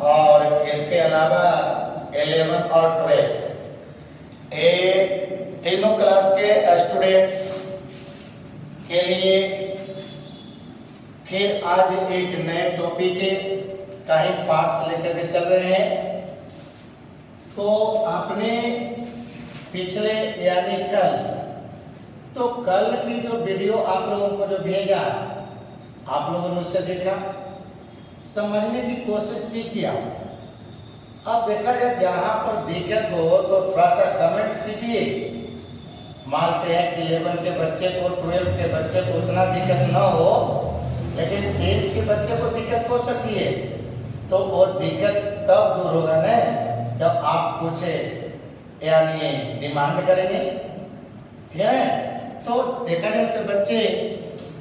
और इसके अलावा 11 और 12 ये तीनों क्लास के स्टूडेंट्स के लिए फिर आज एक नए टॉपिक के कई पार्ट्स लेकर के चल रहे हैं। तो आपने पिछले यानी कल की जो वीडियो आप लोगों को जो भेजा, आप लोगों ने उससे देखा, समझने की कोशिश भी किया। अब देखा जाए जहां पर दिक्कत हो तो थोड़ा सा कमेंट्स कीजिए। मानते हैं कि 11 के बच्चे को 12 के बच्चे को उतना दिक्कत ना हो, लेकिन 8 के बच्चे को दिक्कत हो सकती है। तो वो दिक्कत तब दूर होगा ना जब आप कुछ यानी डिमांड करेंगे, ठीक है। तो देखा जाए से बच्चे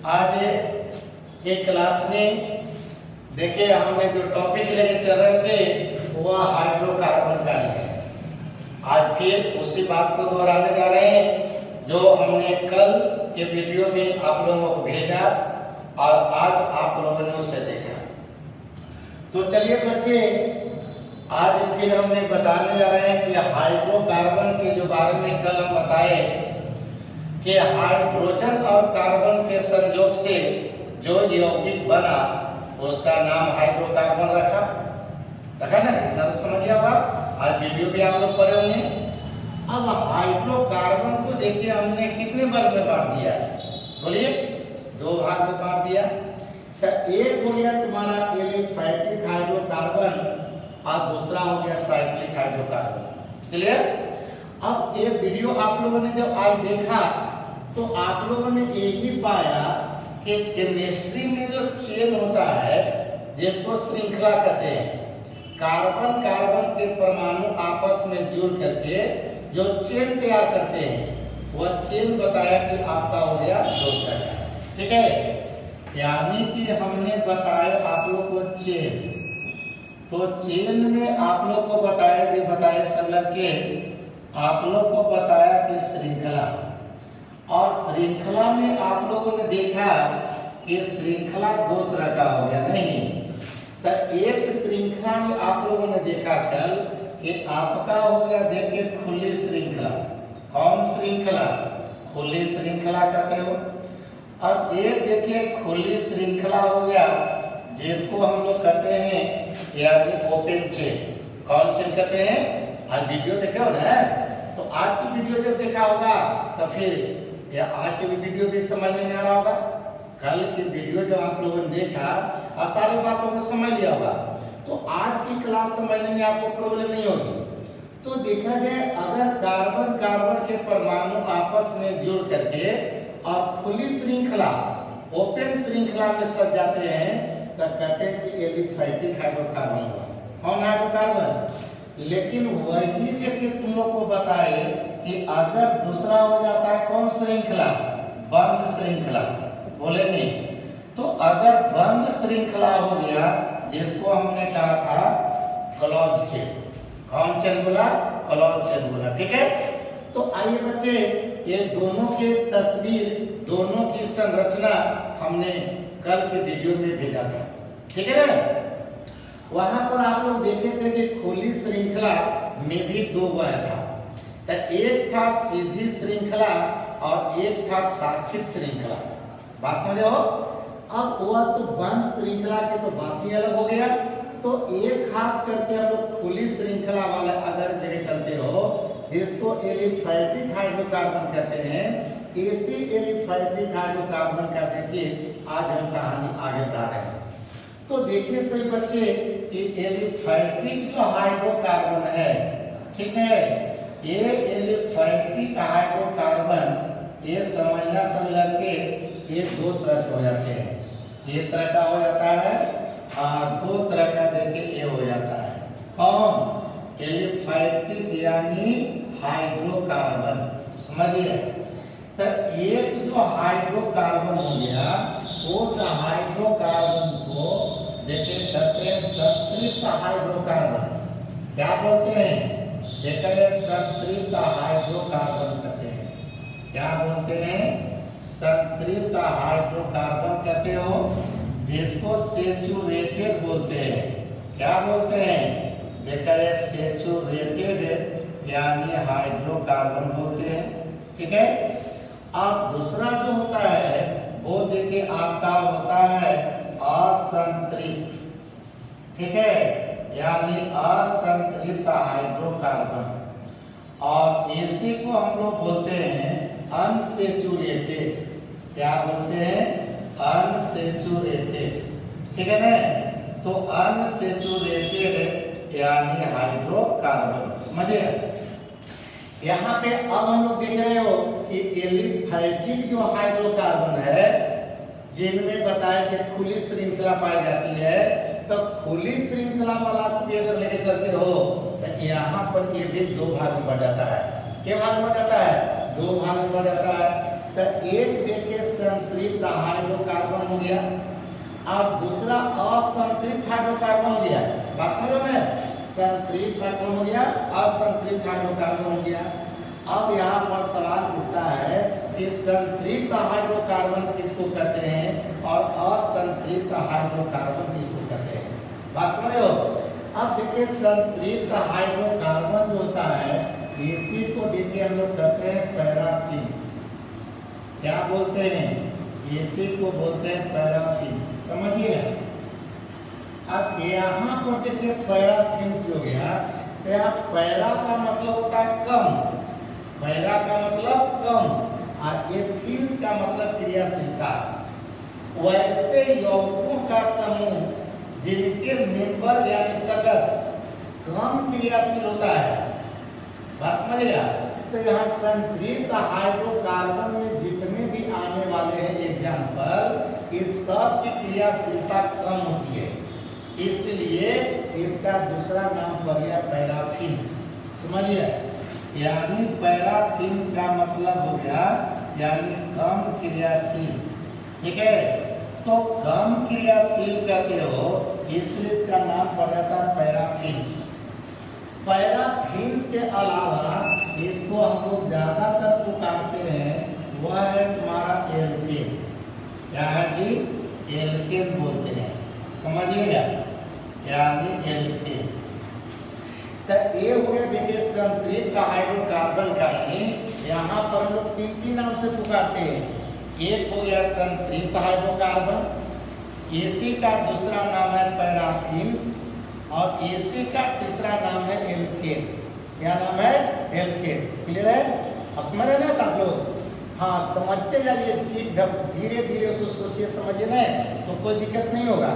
आज के क्लास में देखिए हमने जो टॉपिक लेके चल रहे थे वह हाइड्रोकार्बन का है। आज फिर उसी बात को दोहराने जा रहे हैं जो हमने कल के वीडियो में आप लोगों को भेजा और आज आप लोगों ने उससे देखा। तो चलिए बच्चे, आज फिर हमने बताने जा रहे हैं कि हाइड्रोकार्बन के जो बारे में कल हम बताए कि हाइड्रोजन और कार्बन के संयोग से जो यौगिक बना उसका नाम हाइड्रोकार्बन रखा ना। इतना तो समझ गया होगा। आज वीडियो भी आप लोग पढ़े होंगे। अब हाइड्रोकार्बन को देखिए हमने कितने वर्ग में बांट दिया, बोलिए 2 भाग में बांट दिया। तो एक हो गया तुम्हारा एलिफैटिक हाइड्रोकार्बन और दूसरा हो गया साइक्लिक हाइड्रोकार्बन। क्लियर? अब ये वीडियो आप लोगों ने जब आज देखा तो आप लोगों ने यही पाया कि केमिस्ट्री में जो चेन होता है जिसको श्रृंखला कहते हैं, कार्बन कार्बन के परमाणु आपस में जुड़ करके जो चेन तैयार करते हैं वह चेन बताया कि आपका हो गया 2 तरह का, ठीक है। यानी कि हमने बताया आप लोग को चेन, तो चेन में आप लोग को बताया सब लड़के, आप लोग को बताया कि श्रृंखला, और श्रृंखला में आप लोगों ने देखा कि श्रृंखला 2 तरह का हो गया नहीं। तो एक श्रृंखला में आप लोगों ने देखा कल कि आपका हो गया देखिए खुली श्रृंखला। कौन श्रृंखला? खुली श्रृंखला कहते हो। अब एक देखिए खुली श्रृंखला हो गया जिसको हम लोग कहते हैं यानी ओपन चेन। कौन चेन कहते हैं? आज वीडियो देखे हो ना, तो आज की वीडियो जब देखा होगा तो फिर या आज की वीडियो भी समझ में आ रहा होगा। कल की वीडियो जब आप लोगों ने देखा और सारी बातों को समझ लिया होगा, तो आज की क्लास समझने में आपको प्रॉब्लम नहीं होगी। तो देखा जाए अगर कार्बन कार्बन के परमाणु आपस में जुड़ करके और खुली श्रृंखला ओपन श्रृंखला में सज जाते हैं तो कहते हैं कि एलिफैटिक हाइड्रोकार्बन हुआ। कौन हाइड्रोकार्बन? लेकिन वही देखिए तुम लोग को बताए कि अगर दूसरा हो जाता है कौन श्रृंखला? बंद श्रृंखला। बोले नहीं तो अगर बंद श्रृंखला हो गया जिसको हमने कहा था क्लोज चेन। कौन चेन बोला? क्लोज चेन बोला, ठीक है। तो आइए बच्चे, ये दोनों के तस्वीर, दोनों की संरचना हमने कल के वीडियो में भेजा था, ठीक है ना। वहां पर आप लोग देखे थे कि खुली श्रृंखला में भी 2 आया था। तो एक था सीधी श्रृंखला और एक था शाखित श्रृंखला। बात समझ रहे हो? अब वह तो बंद श्रृंखला की तो बात ही अलग हो गया। तो एक खास करके हम लोग खुली श्रृंखला वाला अगर जगह चलते हो जिसको एलिफैटिक हाइड्रोकार्बन कहते हैं, ऐसे एलिफैटिक हाइड्रोकार्बन का देखिए आज हम कहानी आगे बढ़ा रहे हैं। तो देखिए सभी बच्चे कि एलिफैटिक जो हाइड्रोकार्बन है, ठीक है, ये एलिफैटिक हाइड्रोकार्बन ये समझना सब लड़के ये 2 तरह के हो जाते हैं। ये तरह का हो जाता है और 2 तरह का देखिए ये हो जाता है। कौन? एलिफैटिक यानी हाइड्रोकार्बन, समझिए। तो एक जो हाइड्रोकार्बन हो गया उस हाइड्रोकार्बन को देखिए कहते हैं संतृप्त हाइड्रोकार्बन। क्या बोलते हैं? देखा जाए संतृप्त हाइड्रोकार्बन कहते हैं। क्या बोलते हैं? संतृप्त हाइड्रोकार्बन कहते हो, जिसको सैचुरेटेड बोलते हैं। क्या बोलते हैं? देखा जाए सैचुरेटेड यानी हाइड्रोकार्बन बोलते हैं। ठीक है। अब दूसरा जो होता है वो देखिए आपका होता है असंतृप्त। ठीक है, यानी असंतृप्त हाइड्रोकार्बन। और इसी को हम लोग बोलते हैं अनसैचुरेटेड। क्या बोलते हैं? अनसैचुरेटेड। ठीक है ना? तो अनसैचुरेटेड यानी हाइड्रोकार्बन, समझिए। यहाँ पे अब हम लोग देख रहे हो कि एलिफैटिक जो हाइड्रोकार्बन है, जिनमें बताया कि खुली श्रृंखला पाई जाती है, तो खुली श्रृंखला वाला को भी अगर लेके चलते हो तो यहाँ पर ये भी दो भाग में बढ़ जाता है। क्या भाग में बढ़ जाता है? दो भाग में बढ़ जाता है। तो एक देखिए संतृप्त हाइड्रोकार्बन हो गया, और दूसरा असंतृप्त हाइड्रोकार्बन हो गया। बात समझ रहे हैं? संतृप्त कौन हो गया? असंतृप्त हाइड्रोकार्बन हो गया। अब यहाँ पर सवाल उठता है कि संतृप्त हाइड्रोकार्बन किसको कहते हैं और असंतृप्त हाइड्रोकार्बन किसको कहते हैं? बात समझ रहे हो? अब देखिए संतृप्त हाइड्रोकार्बन जो होता है इसी को देखिए हम लोग कहते हैं पैराफिन्स। क्या बोलते हैं? इसी को बोलते हैं पैराफिन्स। समझिएगा। अब यहाँ पर देखिए पैराफिन्स हो गया, तो यहाँ पैरा का मतलब होता है कम, पैरा का मतलब कम, और ये फिन्स का मतलब क्रियाशीलता। वैसे यौगिकों का समूह जिनके मेंबर यानी सदस्य कम क्रियाशील होता है। बस समझिएगा। तो यहाँ संतृप्त हाइड्रोकार्बन में जितने भी आने वाले हैं एग्जाम्पल, इस सब की क्रियाशीलता कम होती है, इसलिए इसका दूसरा नाम पड़ गया पैराफिन्स। समझिए, यानी पैराफिन्स का मतलब हो गया यानी कम क्रियाशील। ठीक है, तो कम क्रियाशील कहते हो इसलिए इसका नाम पड़ जाता है पैराफिन्स। पैराफिन्स के अलावा इसको हम लोग ज्यादातर पुकारते हैं, वह है तुम्हारा एल्केन। क्या है जी? एल्केन बोलते हैं। समझिएगा, यानी एल्केन। तो ये हो गया देखिए संतृप्त हाइड्रोकार्बन का ही यहाँ पर हम लोग तीन नाम से पुकारते हैं। एक हो गया संतृप्त हाइड्रोकार्बन, इसी का दूसरा नाम है पैराफिन्स, और इसी का तीसरा नाम है एल्केन। क्या नाम है? एल्केन। क्लियर है? अब समझ रहे ना आप लोग? हाँ, समझते जाइए, ठीक, धीरे धीरे उसको सोचिए, समझिए ना, तो कोई दिक्कत नहीं होगा।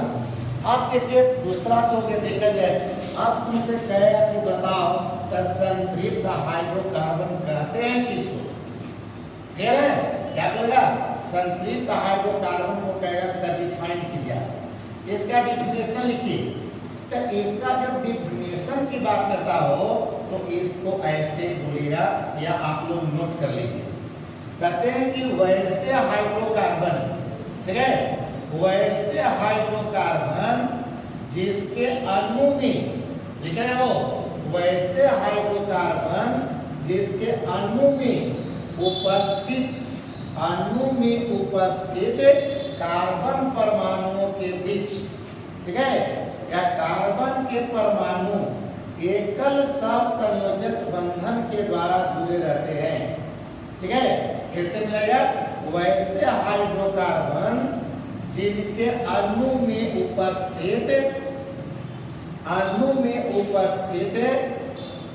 अब देखिए दूसरा जो देखा जाए, अब तुमसे कहेगा कि बताओ तो संतृप्त हाइड्रोकार्बन कहते हैं किसको? क्लियर है? क्या बोलेगा? संतृप्त हाइड्रोकार्बन को कहेगा तो डिफाइन कीजिए, इसका डिफिनेशन लिखिए। तो इसका जब डिफिनेशन की बात करता हो तो इसको ऐसे बोलिएगा, या आप लोग नोट कर लीजिए। कहते हैं कि वैसे हाइड्रोकार्बन, ठीक है, वैसे हाइड्रोकार्बन जिसके अणु में, ठीक है, वो वैसे हाइड्रोकार्बन जिसके अणु में उपस्थित कार्बन परमाणुओं के बीच, ठीक है, या कार्बन के परमाणु एकल सहसंयोजक बंधन के द्वारा जुड़े रहते हैं। ठीक है, कैसे मिलेगा? वैसे हाइड्रोकार्बन जिनके अणु में उपस्थित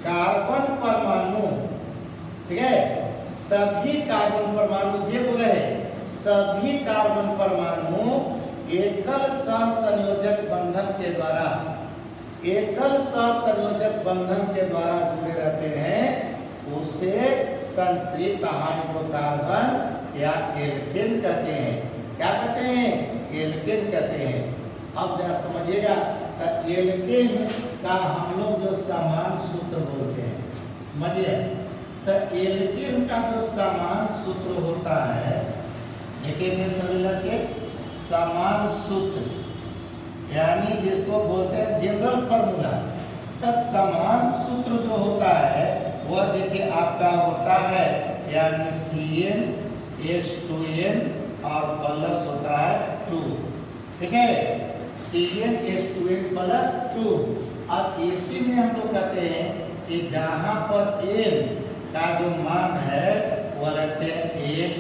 कार्बन परमाणु, ठीक है, सभी कार्बन परमाणु जे बोले सभी कार्बन परमाणु एकल सहसंयोजक बंधन के द्वारा जुड़े रहते हैं, उसे संतृप्त हाइड्रोकार्बन या एल्केन कहते हैं। क्या कहते हैं? एल्केन कहते हैं। अब जरा समझिएगा, तो एल्केन का हम लोग जो समान सूत्र बोलते हैं, समझिए। तो एल्केन का जो समान सूत्र होता है, देखेंगे सभी लड़के, समान सूत्र यानी जिसको बोलते हैं जनरल फॉर्मूला। तो समान सूत्र जो होता है वह देखिए आपका होता है यानी CnH2n और प्लस होता है 2। ठीक है, CnH2n प्लस 2। अब इसी में हम लोग कहते हैं कि जहाँ पर n का जो मान है वो रखते हैं 1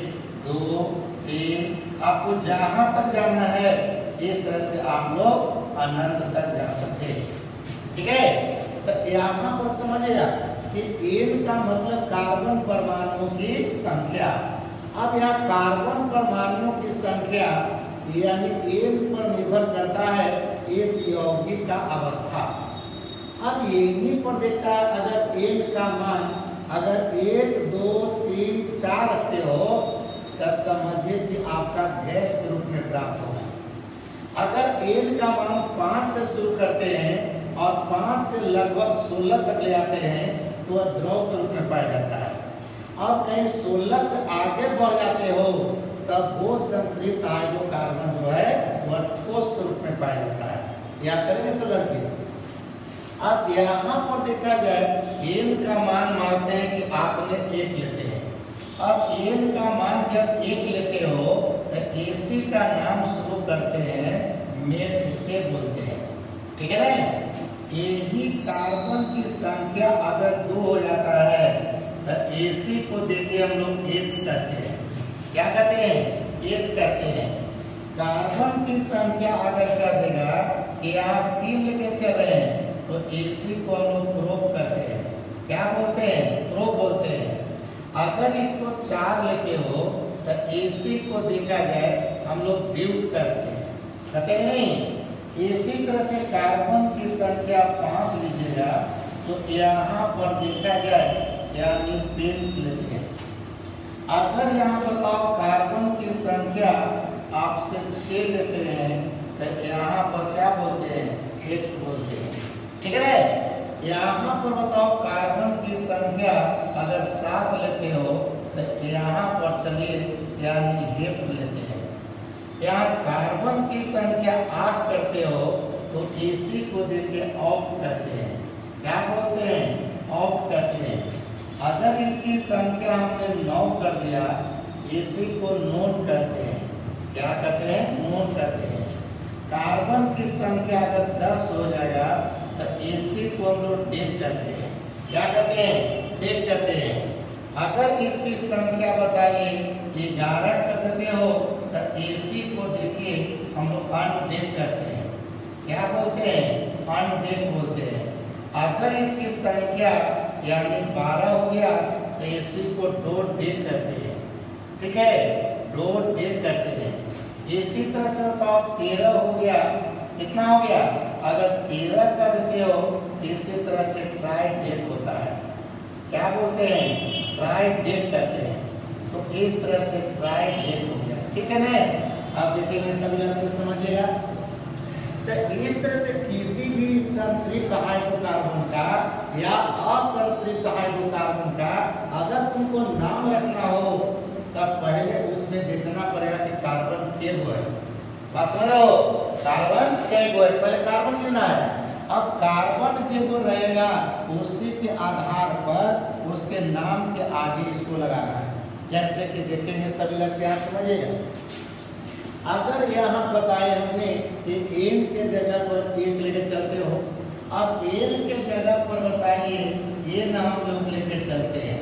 2 3। आपको जहाँ तक जाना है इस तरह से आप लोग अनंत तक जा सकते हैं। ठीक है, तो यहाँ पर समझिएगा कि n का मतलब कार्बन परमाणुओं की संख्या। अब यहाँ कार्बन परमाणुओं की संख्या यानी n पर निर्भर करता है इस यौगिक का अवस्था। अब यहीं पर देखता है अगर n का मान अगर 1 2 3 4 रखते हो तो समझिए कि आपका गैस के रूप में प्राप्त होगा। अगर n का मान 5 से शुरू करते हैं और 5 से लगभग 16 तक ले आते हैं तो वह द्रव के रूप में पाया जाता है। अब कहीं 16 से आगे बढ़ जाते हो तब वो संतृप्त हाइड्रोकार्बन जो है वह ठोस के रूप में पाया जाता है। याद करेंगे सब लड़के। अब यहाँ पर देखा जाए n का मान मानते हैं कि आपने 1 लेते हैं। अब n का मान जब 1 लेते हो तो AC का नाम शुरू करते हैं मेथ से बोलते हैं। ठीक है ना। यही कार्बन की संख्या अगर 2 हो जाता है तो AC को देखिए हम लोग एथ कहते हैं। क्या कहते हैं? एथ कहते हैं। कार्बन की संख्या अगर कह देगा कि आप 3 लेके चल रहे हैं तो AC को हम लोग प्रोप कहते हैं। क्या बोलते हैं? प्रोप बोलते हैं। अगर इसको 4 लेते हो तो AC को देखा जाए हम लोग ब्यूट कहते हैं। कहते हैं नहीं। इसी तरह से कार्बन की संख्या 5 लीजिएगा तो यहाँ पर देखा जाए यानी पेंट लेते हैं। अगर यहाँ बताओ कार्बन की संख्या आपसे 6 लेते हैं तो यहाँ पर क्या बोलते हैं? X बोलते हैं। ठीक है ना। यहाँ पर बताओ कार्बन की संख्या अगर 7 लेते हो तो यहाँ पर चलिए यानी हेप लेते हैं। यहाँ कार्बन की संख्या 8 करते हो तो AC को देखिए ऑफ कहते हैं। क्या बोलते हैं? ऑफ कहते हैं। अगर इसकी संख्या हमने 9 कर दिया AC को नोन कहते हैं। क्या कहते हैं? नोन कहते हैं। कार्बन की संख्या अगर 10 हो जाएगा तो AC को हम लोग डेक कहते हैं। क्या कहते हैं? डेक कहते हैं। अगर इसकी संख्या बताइए 11 कर देते हो तो AC को देखिए हम लोग अनडेक कहते हैं। क्या बोलते हैं? अनडेक बोलते हैं। अगर इसकी संख्या यानी 12 हो गया तो AC को डॉट डेक कहते हैं। ठीक है, डॉट डेक कहते हैं। इसी तरह से बताओ 13 हो गया, कितना हो गया? अगर 13 कर देते हो तो इसी तरह से ट्राई डेक होता है। क्या बोलते हैं? ट्राई डेक कहते हैं। तो इस तरह से ट्राई डेक हो गया। ठीक है ना। अब देखेंगे सभी लड़के समझिएगा। तो इस तरह से किसी भी संतृप्त हाइड्रोकार्बन का या असंतृप्त हाइड्रोकार्बन का अगर तुमको नाम रखना हो तब पहले उसमें देखना पड़ेगा कि कार्बन के गो है। बात समझ रहे हो? कार्बन के गो है, पहले कार्बन गिनना है। अब कार्बन जो रहेगा उसी के आधार पर उसके नाम के आगे इसको लगाना है। जैसे कि देखेंगे सभी लड़के यहाँ समझिएगा। अगर यहाँ बताए हमने कि n के जगह पर 1 लेके चलते हो। अब n के जगह पर बताइए ये नाम लोग लेके चलते हैं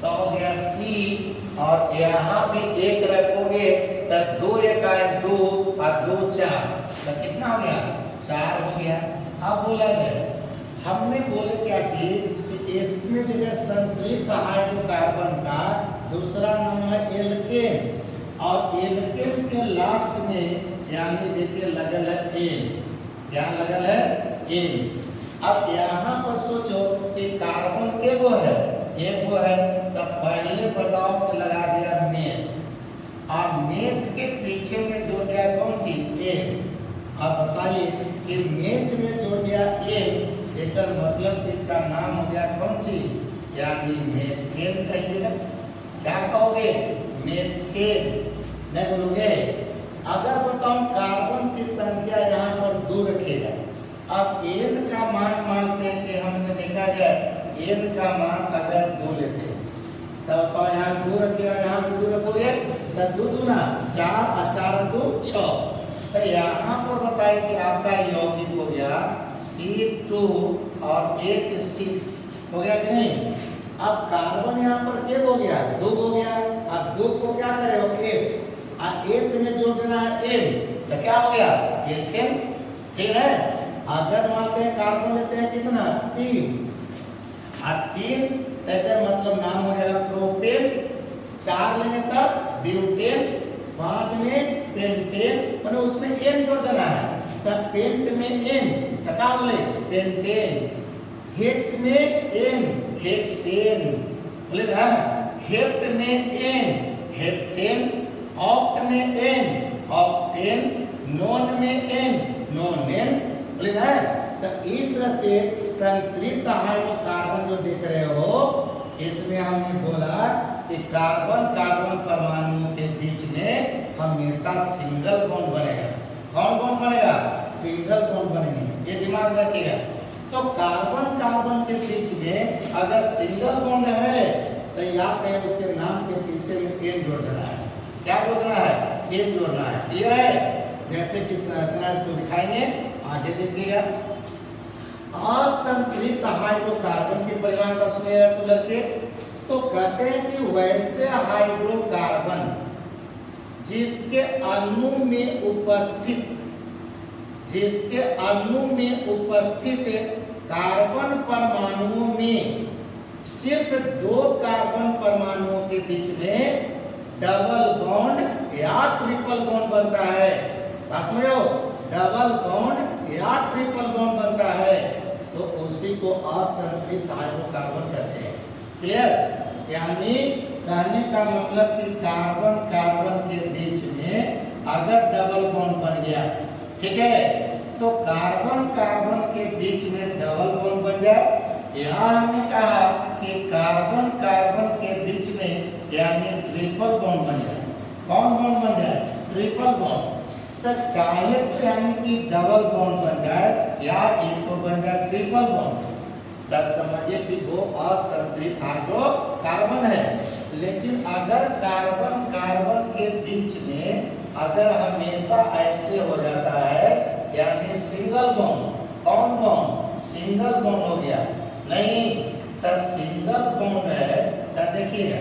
तो हो गया C और यहाँ भी 1 रखोगे तो 2 1 आए 2 और 2 4 तो कितना हो गया? 4 हो गया। अब बोला जाए हमने बोले क्या चीज कि इसमें जगह संतृप्त हाइड्रोकार्बन का दूसरा नाम है एल्केन और एल्केन के लास्ट में यानी देखिए लगल है एन। क्या लगल है? एन। अब यहाँ पर सोचो कि कार्बन के गो है? एक गो है। तब पहले बताओ कि लगा दिया मेथ और मेथ के पीछे में जोड़ दिया कौन चीज? एन। अब बताइए कि मेथ में जोड़ दिया एन एक मतलब इसका नाम हो गया कौन चीज? यानी मेथेन कहिएगा। क्या कहोगे? मेथेन नहीं बोलोगे। अगर बताऊं कार्बन की संख्या यहाँ पर 2 रखेगा। अब n का मान मानते हैं कि हमने देखा जाए n का मान अगर 2 लेते हैं तब तो यहाँ 2 रखेगा, यहाँ भी 2 रखोगे तो 2 दूना 4 और 4 2 6। तो यहाँ पर बताइए कि आपका यौगिक हो गया C2 और H6 हो गया कि नहीं। अब कार्बन यहाँ पर एक हो गया, दो हो गया। अब दो को क्या करे हो एक, और एक में जोड़ देना है N, तो क्या हो गया एथेन, ठीक है। अगर मानते हैं कार्बन लेते हैं कितना 3, और 3 तो मतलब नाम हो जाएगा प्रोपेन, 4 लेने तक ब्यूटेन, 5 में पेंटेन, मतलब उसमें N जोड़ देना है। तब पेंट में N तो क्या बोले पेंटेन, हेक्स में N हेक्सेन, बोले ना हेप्ट में N हेप्टेन, ऑक्ट में N ऑक्टेन, नॉन में N नोनेन, बोले ना। तो इस तरह से संतृप्त हाइड्रोकार्बन जो देख रहे हो, इसमें हमने बोला कि कार्बन कार्बन परमाणुओं के बीच में हमेशा सिंगल बॉन्ड बनेगा। कौन बॉन्ड बनेगा, सिंगल बॉन्ड बनेंगे, ये दिमाग में रखिएगा। तो कार्बन कार्बन के बीच में अगर सिंगल बॉन्ड है तो याद रहे उसके नाम के पीछे में N जोड़ देना है। क्या जोड़ देना है, N जोड़ना है, क्लियर है। जैसे कि संरचना इसको दिखाएंगे, आगे देखिएगा। असंतृप्त हाइड्रोकार्बन की परिभाषा सुनिएगा सब लड़के। तो कहते हैं कि वैसे हाइड्रोकार्बन जिसके अणु में उपस्थित कार्बन परमाणुओं में सिर्फ 2 कार्बन परमाणुओं के बीच में डबल बॉन्ड या ट्रिपल बॉन्ड बनता है। बात समझ रहे हो, डबल बॉन्ड या ट्रिपल बॉन्ड बनता है, तो उसी को असंतृप्त हाइड्रोकार्बन कहते हैं। क्लियर। यानी कहने का मतलब कि कार्बन कार्बन के बीच में अगर डबल बॉन्ड बन गया, ठीक है, तो कार्बन कार्बन के बीच में डबल बॉन्ड बन जाए, या हमने कहा कि कार्बन कार्बन के बीच में यानी ट्रिपल बॉन्ड बन जाए। कौन बॉन्ड बन जाए, ट्रिपल बॉन्ड। तो चाहे तो यानी कि डबल बॉन्ड बन जाए या एक तो बन जाए ट्रिपल बॉन्ड, तब समझिए कि वो असंतृप्त हाइड्रोकार्बन है। लेकिन अगर कार्बन कार्बन के बीच में अगर हमेशा ऐसे हो जाता है यानी सिंगल बॉन्ड, कौन बॉन्ड, सिंगल बॉन्ड हो गया, नहीं तो सिंगल बॉन्ड है, तो देखिएगा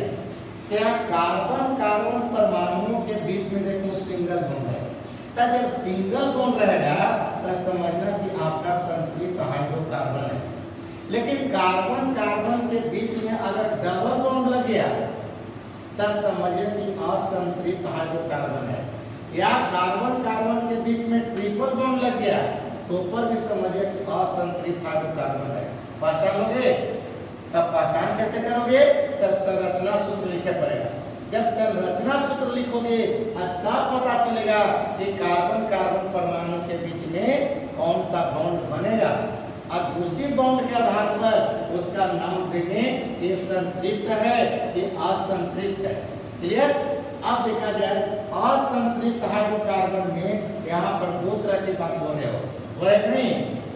क्या कार्बन कार्बन परमाणुओं के बीच में देखो सिंगल बॉन्ड है, तो जब सिंगल बॉन्ड रहेगा तो समझना कि आपका संतृप्त हाइड्रोकार्बन है। लेकिन कार्बन कार्बन के बीच में अगर डबल बॉन्ड लग गया तब समझिए कि असंतृप्त हाइड्रोकार्बन है, या कार्बन कार्बन के बीच में ट्रिपल बॉन्ड लग गया तो पर भी समझिए कि असंतृप्त हाइड्रोकार्बन है। पहचान लोगे, तब पहचान कैसे करोगे, तब संरचना सूत्र लिखे पड़ेगा। जब संरचना सूत्र लिखोगे तब पता चलेगा कि कार्बन कार्बन परमाणु के बीच में कौन सा बॉन्ड बनेगा, और उसी बॉन्ड के आधार पर उसका नाम देंगे ये संतृप्त है ये असंतृप्त है। क्लियर। अब देखा जाए असंतृप्त हाइड्रोकार्बन में यहाँ पर 2 तरह की बात बोल रहे हो, बोले नहीं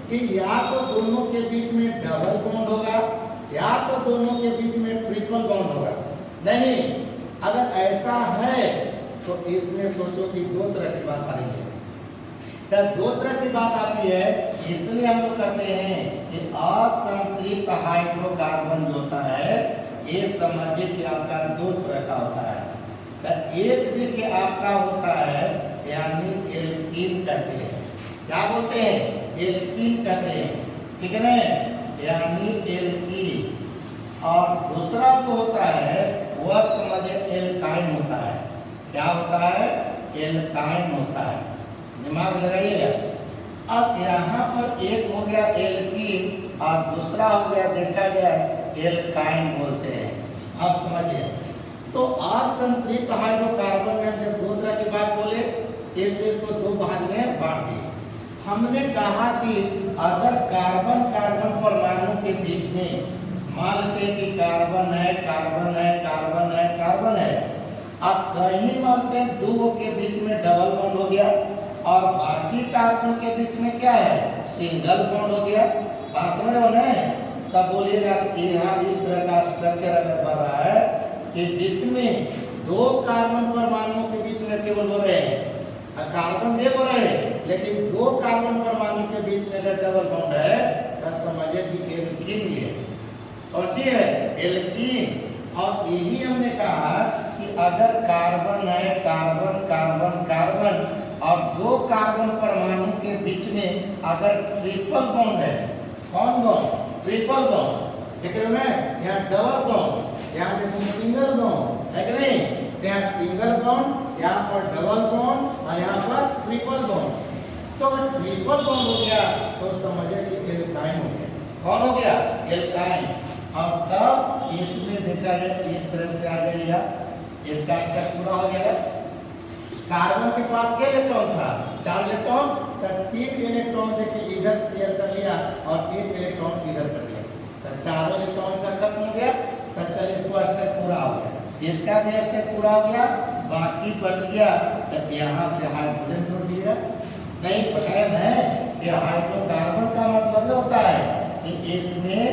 कि या तो दोनों के बीच में डबल बॉन्ड होगा या तो दोनों के बीच में ट्रिपल बॉन्ड होगा। नहीं, अगर ऐसा है तो इसमें सोचो कि 2 तरह की बात आ रही है। तब 2 तरह की बात आती है, इसलिए हम लोग कहते हैं कि असंतृप्त हाइड्रोकार्बन जो होता है ये समझिए कि आपका 2 तरह का होता है। तो एक देखिए आपका होता है यानी एल्कीन कहते हैं, क्या बोलते हैं, एल्कीन कहते हैं, ठीक है ना, यानी एल्कीन। और दूसरा जो होता है वह समझिए एल्काइन होता है। क्या होता है, एल्काइन होता है, दिमाग लगाइएगा। अब यहाँ पर एक हो गया एल्कीन और दूसरा हो गया देखा जाए एल्काइन बोलते हैं। अब समझिए, तो असंतृप्त हाइड्रोकार्बन में जब 2 तरह की बात बोले इसलिए इसको 2 भाग में बांट दिए। हमने कहा कि अगर कार्बन कार्बन परमाणु के बीच में मान लेते हैं कि कार्बन है कार्बन है कार्बन है कार्बन है, अब कहीं मानते हैं 2 के बीच में डबल बॉन्ड हो गया और बाकी कार्बन के बीच में क्या है, सिंगल बॉन्ड हो गया। बात समझ रहे हो ना, तब बोलिएगा कि यहाँ इस तरह का स्ट्रक्चर अगर बन रहा है कि जिसमें 2 कार्बन परमाणुओं के बीच में केवल हो रहे हैं, कार्बन देखो रहे, लेकिन दो कार्बन परमाणु के बीच में अगर डबल बॉन्ड है तो समझिए कि एल्कीन है। कौन सी है? एल्कीन। और यही हमने कहा कि अगर कार्बन है, कार्बन कार्बन कार्बन, और दो कार्बन परमाणु के बीच में अगर ट्रिपल बॉन्ड है, कौन बॉन्ड? Triple bond. देख रहे हो ना, यहाँ डबल बॉन्ड, यहाँ देखो सिंगल बॉन्ड है कि नहीं? यहाँ सिंगल बॉन्ड, यहाँ पर डबल बॉन्ड और यहाँ पर ट्रिपल बॉन्ड। तो अगर ट्रिपल बॉन्ड हो गया तो समझिए कि एल्काइन हो गया। कौन हो गया? एल्काइन। और तब इसमें देखा जाए इस तरह से आ जाएगा, इसका स्ट्रक्चर पूरा हो जाएगा। कार्बन के पास क्या इलेक्ट्रॉन था? 4 इलेक्ट्रॉन, तो 3 इलेक्ट्रॉन देके इधर शेयर कर लिया और 1 इलेक्ट्रॉन इधर कर दिया, तो 4 इलेक्ट्रॉन से खत्म हो गया। तो चलिए इसको स्टेप पूरा हो गया, इसका भी स्टेप पूरा हो गया, बाकी बच गया तो यहाँ से हाइड्रोजन जोड़ दिया। नहीं पता है कि हाइड्रोकार्बन का मतलब होता है कि इसमें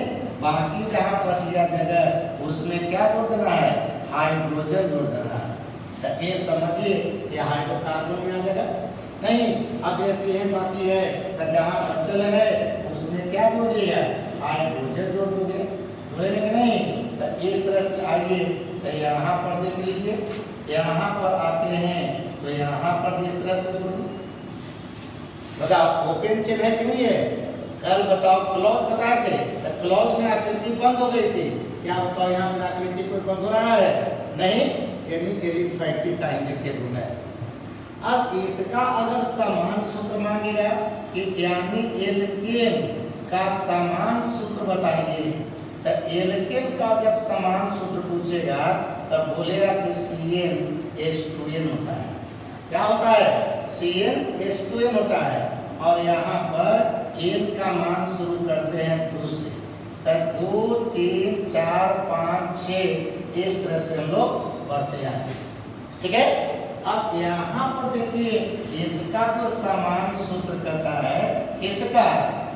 बाकी जहाँ बच गया जगह उसमें क्या जोड़ देना है? हाइड्रोजन जोड़ देना है। तो ये समझिए कि हाइड्रोकार्बन में आ जाएगा। नहीं, अब ऐसे ही बाकी है तो जहाँ बचल है उसमें क्या जोड़िएगा? हाइड्रोजन जोड़ दोगे। जोड़ेंगे कि नहीं? तो इस तरह से आइए, तो यहाँ पर देख लीजिए, यहाँ पर आते हैं तो यहाँ पर इस तरह से जोड़िए। बताओ ओपन चेन है कि नहीं है? कल बताओ क्लॉज बताए थे, तो क्लॉज में आकृति बंद हो गई थी। क्या बताओ यहाँ पर आकृति कोई बंद हो रहा है? नहीं, यानी एलिफैटिक का ही देखिए गुण है। अब इसका अगर समान सूत्र मांगेगा कि यानी एल्केन का समान सूत्र बताइए, तो एल्केन का जब समान सूत्र पूछेगा तब बोलेगा कि CnH2n होता है। क्या होता है? CnH2n होता है। और यहाँ पर n का मान शुरू करते हैं 2 से, तो 2 3 4 5 6 इस तरह से हम लोग बढ़ते जाएंगे। ठीक है। अब यहाँ पर देखिए इसका जो समान सूत्र कहता है, किसका?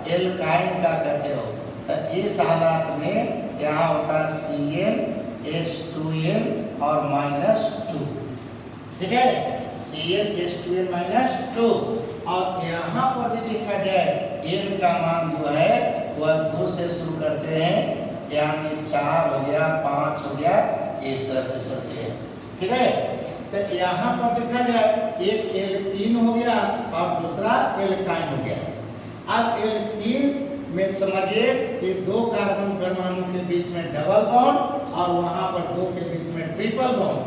एल्काइन का कहते हो। तो इस हालात में यहाँ होता है CnH2n और -2। ठीक है, CnH2n -2। और यहाँ पर भी देखा जाए n का मान जो है वह 2 से शुरू करते हैं, यानी 4 हो गया, 5 हो गया, इस तरह से चलते हैं। ठीक है। तो यहाँ पर देखा जाए एक एल्कीन हो गया और दूसरा एल्काइन हो गया। अब एल्कीन में समझिए कि 2 कार्बन परमाणु के बीच में डबल बॉन्ड और वहां पर 2 के बीच में ट्रिपल बॉन्ड।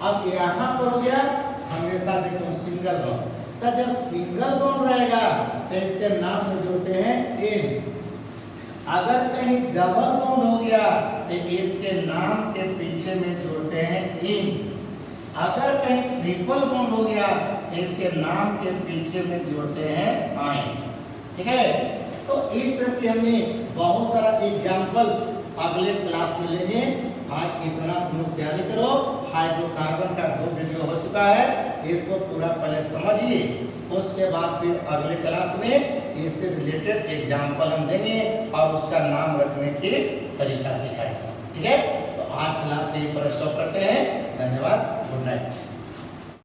अब यहाँ पर हो गया हमेशा देखो सिंगल बॉन्ड। तो जब सिंगल बॉन्ड रहेगा तो इसके नाम में जोड़ते हैं n। अगर कहीं डबल बॉन्ड हो गया तो इसके नाम के पीछे में जोड़ते हैं in। अगर कहीं ट्रिपल बॉन्ड हो गया तो इसके नाम के पीछे में जोड़ते हैं आयन। ठीक है। तो इस तरह की हमने बहुत सारा एग्जांपल्स अगले क्लास में लेंगे। आज इतना तुम लोग तैयारी करो। हाइड्रोकार्बन का 2 वीडियो हो चुका है, इसको पूरा पहले समझिए, उसके बाद फिर अगले क्लास में इससे रिलेटेड एग्जांपल हम देंगे और उसका नाम रखने की तरीका सिखाएंगे। ठीक है। तो आज क्लास यहीं पर स्टॉप करते हैं। धन्यवाद। Good night.